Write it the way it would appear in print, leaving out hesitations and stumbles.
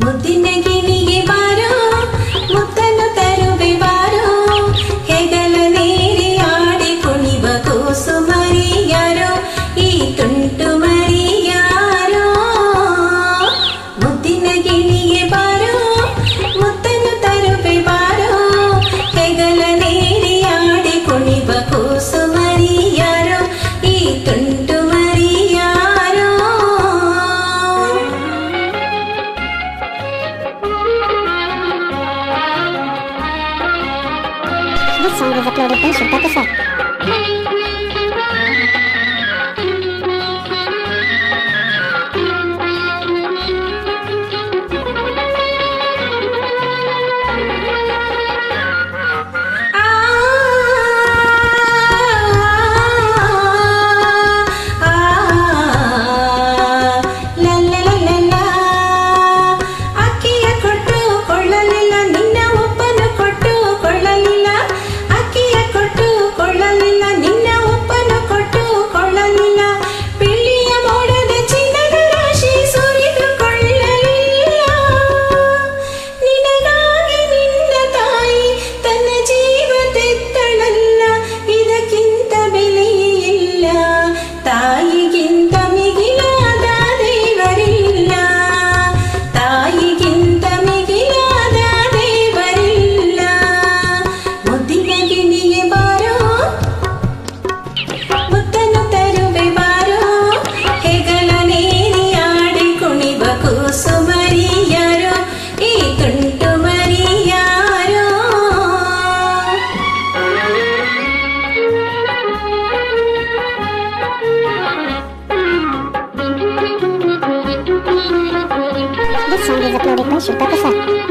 ಮುದ್ದಿನ ಗಿಣಿಗೆ ಬಾರೋ ಮುತ್ತನ್ನು ತರುವೆ ಬಾರೋ ಹೆಗಲ ನೇರಿ ಆಡಿ ಕುಣಿವ ಕೂಸು ಮರಿಯಾರೋ ಈ ತುಂಟು ಮರಿಯಾರೋ ಮುದ್ದಿನ ಗಿಣಿಗೆ ಬಾರೋ ಮುತ್ತನ್ನು ತರುವೆ ಬಾರೋ ಹೆಗಲ ನೇರಿ ಆಡಿ ಕುಣಿವ ಕೂಸು ಮರಿಯಾರೋ ಈ ತುಂಟು ಮರಿಯಾರೋ. This song is uploaded by Shubha Prasad. This song is uploaded by Shubha Prasad.